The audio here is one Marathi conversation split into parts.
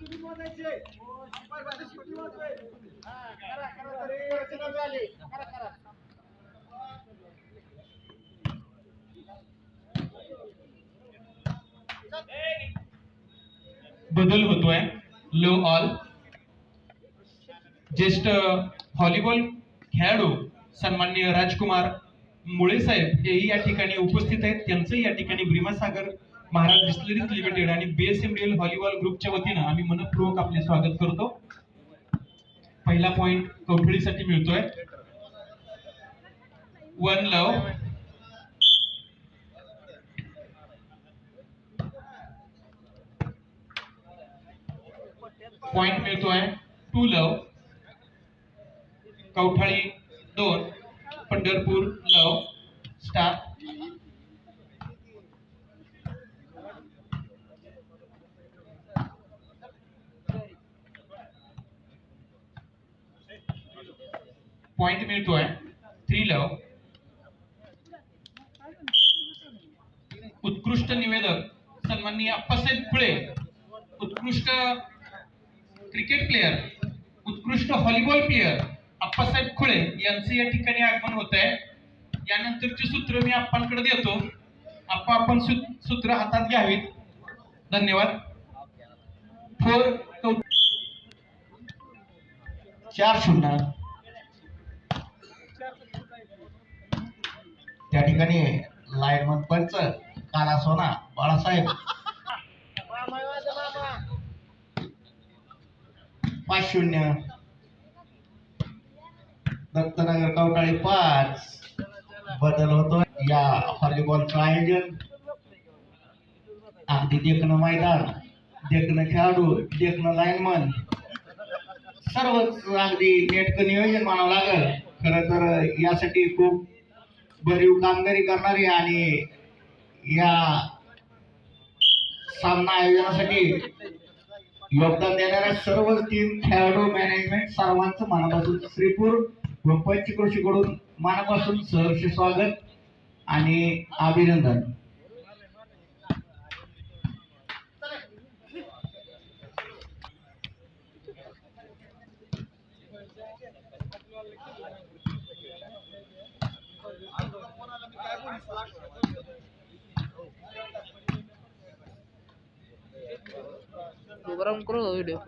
बदल होतोय. लो ऑल ज्येष्ठ व्हॉलीबॉल खेळाडू सन्माननीय राजकुमार मुळे साहेब हेही या ठिकाणी उपस्थित आहेत. त्यांचंही या ठिकाणी भीमासागर महाराज डिस्टिलरीज लिमिटेड आणि बीएसएमडीएल व्हॉलीबॉल ग्रुपच्या वतीनं आम्ही मनपूर्वक आपले स्वागत करतो. पहिला पॉइंट कवठळीसाठी मिळतोय. वन लव पॉइंट मिळतोय. Two love Kavthali 2 Pandharpur love star. Point मिळतोय. 3 लव उत्कृष्ट निवेदक सन्माननीय अप्पासाहेब खुळे, उत्कृष्ट क्रिकेट प्लेयर, उत्कृष्ट व्हॉलीबॉल प्लेयर अप्पासाहेब खुळे यांचे या ठिकाणी आगमन होत आहे. यानंतरचे सूत्र मी आप्पांकडे देतो. आप्पा आपण सूत्र हातात घ्यावीत. धन्यवाद. 4-0 त्या ठिकाणी लाईनमन पंच काला सोना बाळासाहेब 5-0 दत्तनगर कवठाळी 5. बदल होतो. या व्हॉलीबॉलचं आयोजन अगदी देखणं मैदान, देखणं खेळाडू, देखणं लाईनमन सर्वच अगदी नेटकं नियोजन मानावं लागेल. खरं तर यासाठी खूप भरीव कामगिरी करणारी आणि या सामना आयोजनासाठी योगदान देणाऱ्या सर्व टीम, खेळाडू, मॅनेजमेंट सर्वांचं मनापासून श्रीपूर व पंचक्रोशीकडून मनापासून सहर्ष स्वागत आणि अभिनंदन. प्रोग्राम करो व्हिडिओ.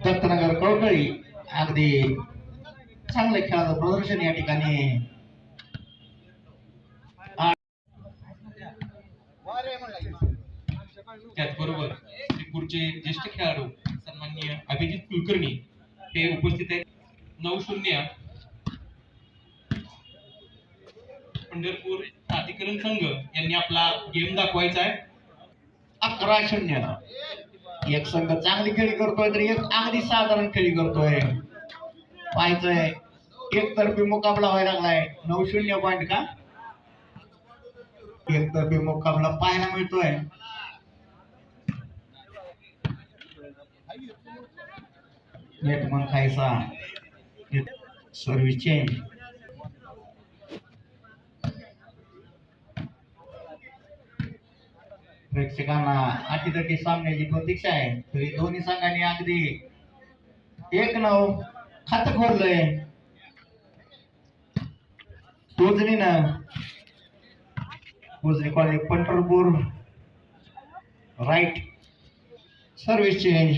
दत्तनगर कवठाळी अगदी चांगले खेळाचं प्रदर्शन या ठिकाणी. त्याचबरोबर श्रीपूरचे ज्येष्ठ खेळाडू सन्माननीय अभिजित कुलकर्णी हे उपस्थित आहेत. 9-0 पंढरपूर प्राधिकरण संघ यांनी आपला गेम दाखवायचा आहे. 11-0 एक संघ चांगली खेळी करतोय तर एक अगदी साधारण खेळी करतोय. पाहायचंय एकतर्फी मुकाबला व्हायला लागलाय. 9-0 पॉइंट का एकतर्फी मुकाबला पाहायला मिळतोय. नेटमन खायचा सर्व्हिस चेंज. प्रेक्षकांना अटीतटी सामन्याची प्रतीक्षा आहे. तरी दोन्ही संघांनी अगदी 1-9 खातं खोललंय. Ujani college Pandharpur right service change.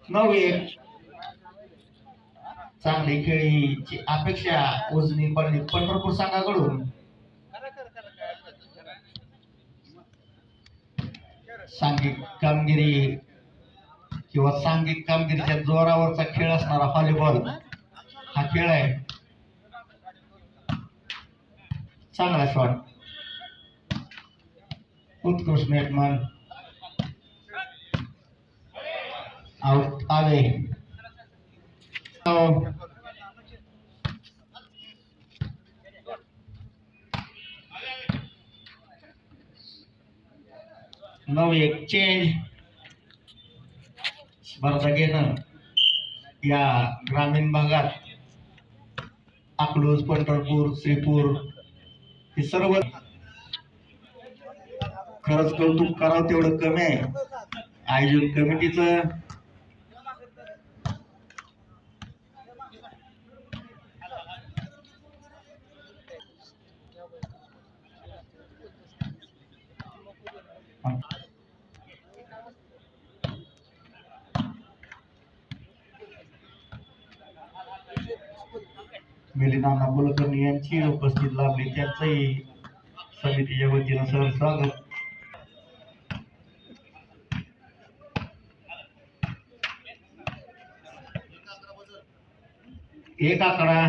9-1 चांगली खेळीची अपेक्षा उजनी कॉलेज पंढरपूर संघाकडून. सांघिक कामगिरी किंवा सांघिक कामगिरीच्या जोरावरचा खेळ असणारा व्हॉलीबॉल हा खेळ आहे. चांगला शॉट, उत्कृष्ट नेटमन, आउट आवे. नऊ एक चेंज. स्पर्धा घेणं या ग्रामीण भागात अकलूज, पंढरपूर, श्रीपूर हे सर्व खरंच कौतुक करावं तेवढं कमी आहे. आयोजन कमिटीचं मिलिंदा कुलकर्णी यांची उपस्थित लाभली, त्यांचंही समितीच्या वतीनं सर स्वागत. एक आकडा,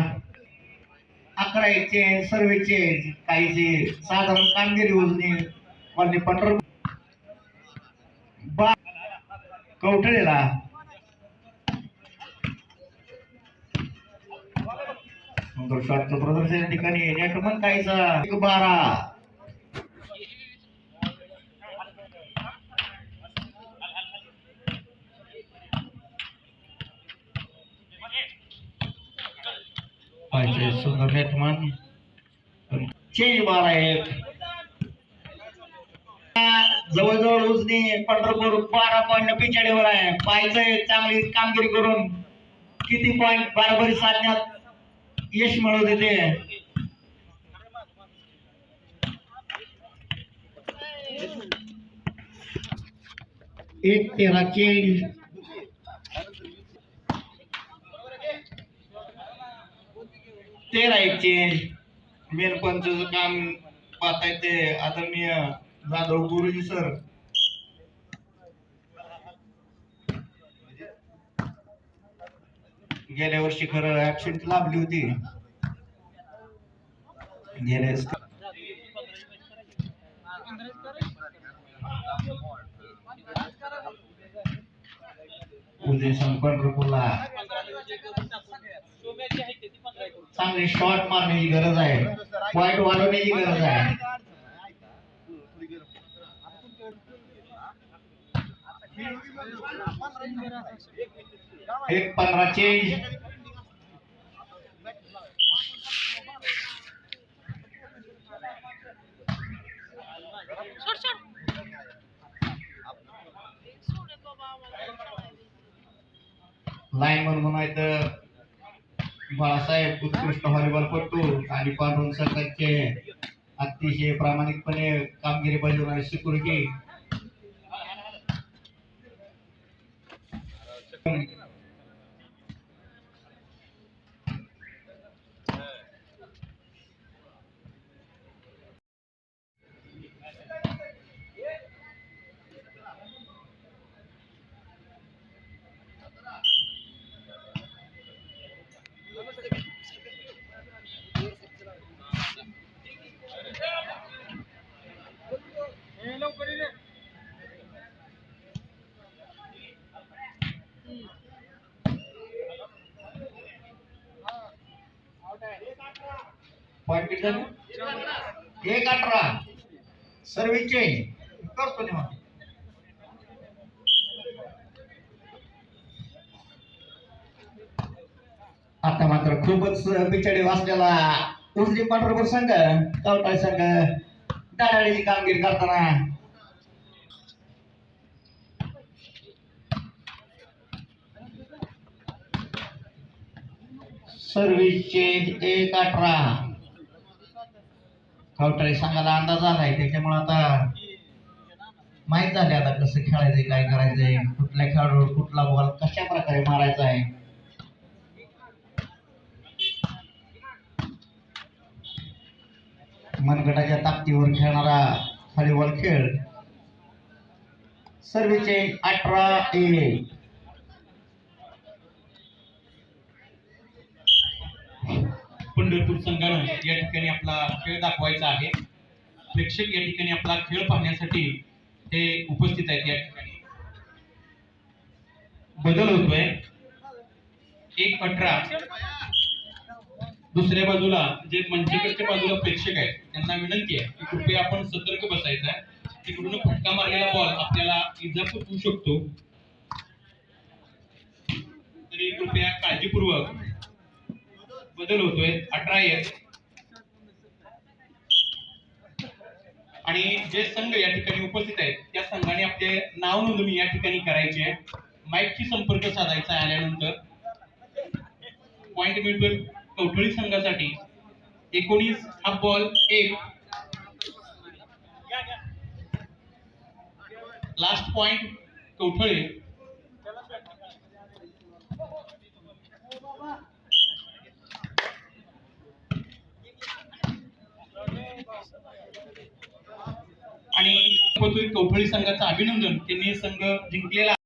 11 एक चेंज, सर्व चेंज. काहीचे साधारण कामगिरी उजनी वरनी पंढरपूर कवठळेला सुंदर शॉटचं प्रदर्शन या ठिकाणी. नेटमन काहीचा 12. सुंदर नेटमन चेंज 12-1. जवळजवळ उजनी पंढरपूर 12 पॉईंट पिछाडीवर आहे. पाहायचंय चांगली कामगिरी करून किती पॉईंट बरोबरी साधण्यात यश मिळवते ते. एक 13 चेंज. तेरा एक चेंज. मेन पंचचं काम पाहताय ते आदरणीय जाधव गुरुजी सर. गेल्या वर्षी खरं ऍबसेंट लाभली होती. उदय पंढरपूरला चांगले शॉट मारण्याची गरज आहे, पॉइंट वाढवण्याची गरज आहे. एक 15 चेंज. लाईनमन म्हणायचं बाळासाहेब उत्कृष्ट व्हॉलीबॉलपटू आणि पांडुरंग सरकारचे अतिशय प्रामाणिकपणे कामगिरी बजावणारे सिक्युरिटी. पॉइंट 1-18 सर्व्हिस चेंज करतो निवांत. आता मात्र खूपच पिछाडी वाचलेला उजनी पंढरपूर संघ कवठाळ संघ डाळाळीची कामगिरी करताना सर्व्हिस चेंज 1-18. कवठाळी संघाला अंदाज आलाय, त्याच्यामुळे आता माहित झाले आता कसं खेळायचंय, काय करायचंय, कुठल्या खेळाडूवर कुठला बॉल कशा प्रकारे मारायचा आहे. मनगटाच्या ताकदीवर खेळणारा व्हॉलीबॉल खेळ. Service change 18-1. पंढरपूर संघानं या ठिकाणी आपला खेळ दाखवायचा आहे. प्रेक्षक या ठिकाणी आपला खेळ पाहण्यासाठी हे उपस्थित आहेत. या ठिकाणी बदल होतोय. 1-18 दुसऱ्या बाजूला जे मंचकडच्या बाजूला प्रेक्षक आहेत त्यांना विनंती आहे की कृपया आपण सतर्क बसायचं आहे. तिकडून फटका मारलेला बॉल आपल्याला इजा पोहोचू शकतो, तरी कृपया काळजीपूर्वक. बदल होतोय. 18-1 आणि जे संघ या ठिकाणी उपस्थित आहेत त्या संघाने आपले नाव नोंदणी या ठिकाणी करायची आहे. माईकशी संपर्क साधायचा आल्यानंतर. पॉइंट मिळतोय कवठळी संघासाठी. 19 हा बॉल 1. Last point कवठळे. आणि कवठळी संघाचं अभिनंदन, त्यांनी संघ जिंकलेला